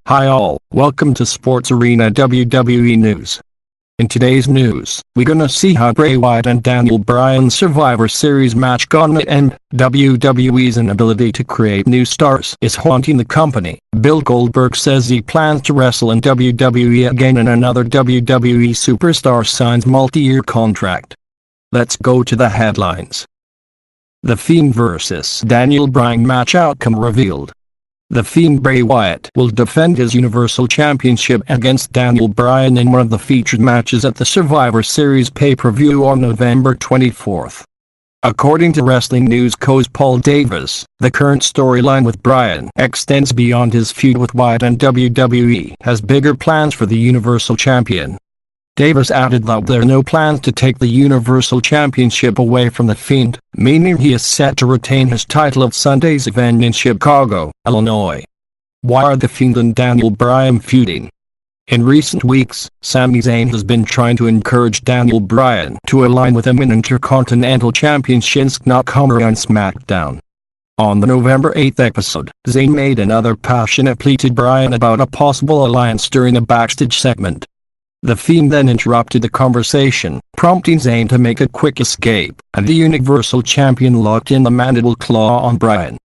Hi all, welcome to Sports Arena WWE News. In today's news, we're gonna see how Bray Wyatt and Daniel Bryan's Survivor Series match gonna end. WWE's inability to create new stars is haunting the company. Bill Goldberg says he plans to wrestle in WWE again, and another WWE superstar signs multi-year contract. Let's go to the headlines. The Fiend vs. Daniel Bryan match outcome revealed. The Fiend Bray Wyatt will defend his Universal Championship against Daniel Bryan in one of the featured matches at the Survivor Series pay-per-view on November 24th. According to Wrestling News Co.'s Paul Davis, the current storyline with Bryan extends beyond his feud with Wyatt, and WWE has bigger plans for the Universal Champion. Davis added that there are no plans to take the Universal Championship away from The Fiend, meaning he is set to retain his title at Sunday's event in Chicago, Illinois. Why are The Fiend and Daniel Bryan feuding? In recent weeks, Sami Zayn has been trying to encourage Daniel Bryan to align with him in Intercontinental Championship Nakamura on SmackDown. On the November 8th episode, Zayn made another passionate plea to Bryan about a possible alliance during a backstage segment. The Fiend then interrupted the conversation, prompting Zayn to make a quick escape, and the Universal Champion locked in the mandible claw on Bryan.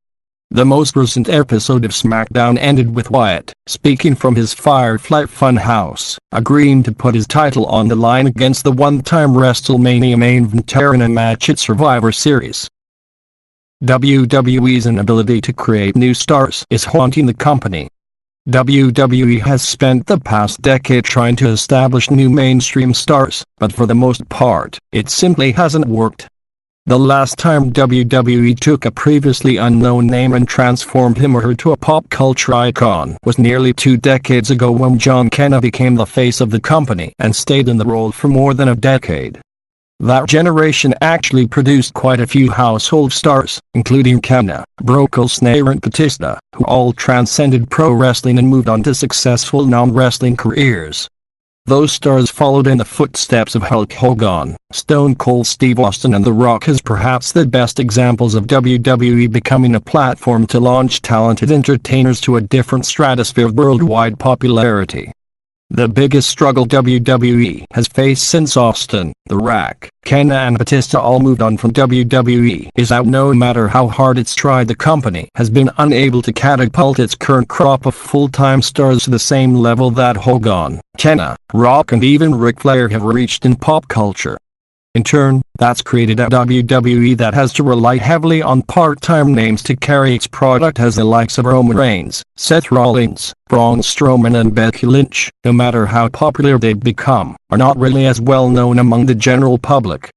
The most recent episode of SmackDown ended with Wyatt, speaking from his Firefly Funhouse, agreeing to put his title on the line against the one-time WrestleMania main eventer in a match at Survivor Series. WWE's inability to create new stars is haunting the company. WWE has spent the past decade trying to establish new mainstream stars, but for the most part, it simply hasn't worked. The last time WWE took a previously unknown name and transformed him or her to a pop culture icon was nearly 2 decades ago, when John Cena became the face of the company and stayed in the role for more than a decade. That generation actually produced quite a few household stars, including Cena, Brock Lesnar and Batista, who all transcended pro wrestling and moved on to successful non-wrestling careers. Those stars followed in the footsteps of Hulk Hogan, Stone Cold Steve Austin and The Rock as perhaps the best examples of WWE becoming a platform to launch talented entertainers to a different stratosphere of worldwide popularity. The biggest struggle WWE has faced since Austin, The Rock, Cena and Batista all moved on from WWE is that no matter how hard it's tried, the company has been unable to catapult its current crop of full-time stars to the same level that Hogan, Cena, Rock and even Ric Flair have reached in pop culture. In turn, that's created a WWE that has to rely heavily on part-time names to carry its product, as the likes of Roman Reigns, Seth Rollins, Braun Strowman and Becky Lynch, no matter how popular they've become, are not really as well known among the general public.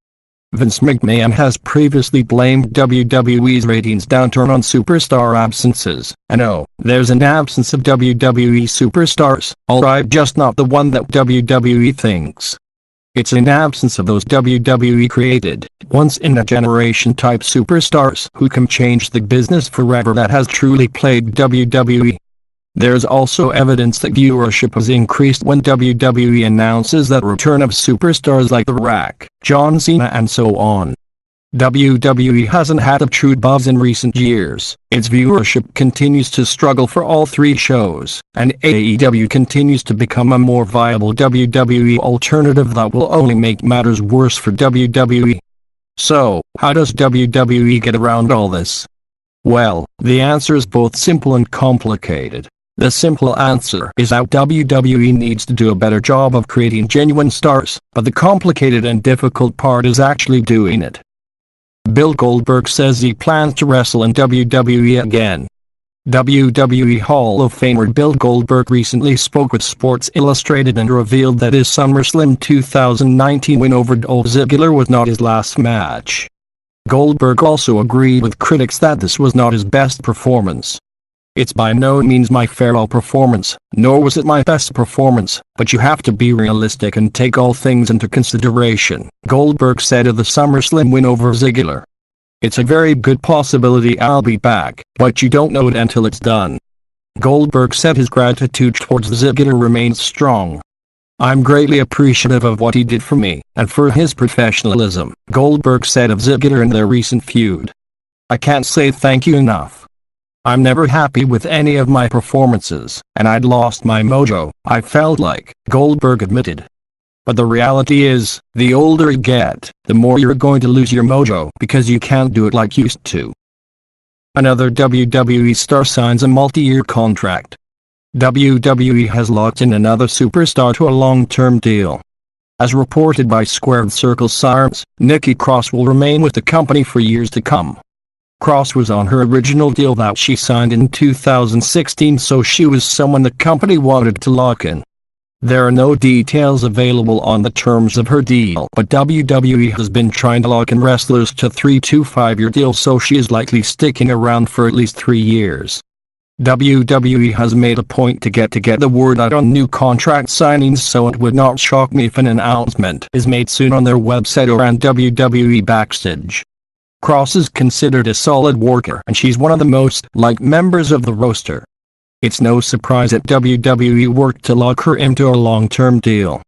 Vince McMahon has previously blamed WWE's ratings downturn on superstar absences, and oh, there's an absence of WWE superstars, alright, just not the one that WWE thinks. It's an absence of those WWE created, once-in-a-generation type superstars who can change the business forever that has truly plagued WWE. There's also evidence that viewership has increased when WWE announces that return of superstars like The Rock, John Cena and so on. WWE hasn't had a true buzz in recent years, its viewership continues to struggle for all 3 shows, and AEW continues to become a more viable WWE alternative that will only make matters worse for WWE. So, how does WWE get around all this? Well, the answer is both simple and complicated. The simple answer is that WWE needs to do a better job of creating genuine stars, but the complicated and difficult part is actually doing it. Bill Goldberg says he plans to wrestle in WWE again. WWE Hall of Famer Bill Goldberg recently spoke with Sports Illustrated and revealed that his SummerSlam 2019 win over Dolph Ziggler was not his last match. Goldberg also agreed with critics that this was not his best performance. It's by no means my farewell performance, nor was it my best performance, but you have to be realistic and take all things into consideration, Goldberg said of the SummerSlam win over Ziggler. It's a very good possibility I'll be back, but you don't know it until it's done. Goldberg said his gratitude towards Ziggler remains strong. I'm greatly appreciative of what he did for me, and for his professionalism, Goldberg said of Ziggler in their recent feud. I can't say thank you enough. I'm never happy with any of my performances, and I'd lost my mojo, I felt like, Goldberg admitted. But the reality is, the older you get, the more you're going to lose your mojo because you can't do it like you used to. Another WWE star signs a multi-year contract. WWE has locked in another superstar to a long-term deal. As reported by Squared Circle Sirens, Nikki Cross will remain with the company for years to come. Cross was on her original deal that she signed in 2016, so she was someone the company wanted to lock in. There are no details available on the terms of her deal, but WWE has been trying to lock in wrestlers to 3 to 5 year deals, so she is likely sticking around for at least 3 years. WWE has made a point to get the word out on new contract signings, so it would not shock me if an announcement is made soon on their website or on WWE Backstage. Cross is considered a solid worker, and she's one of the most liked members of the roster. It's no surprise that WWE worked to lock her into a long-term deal.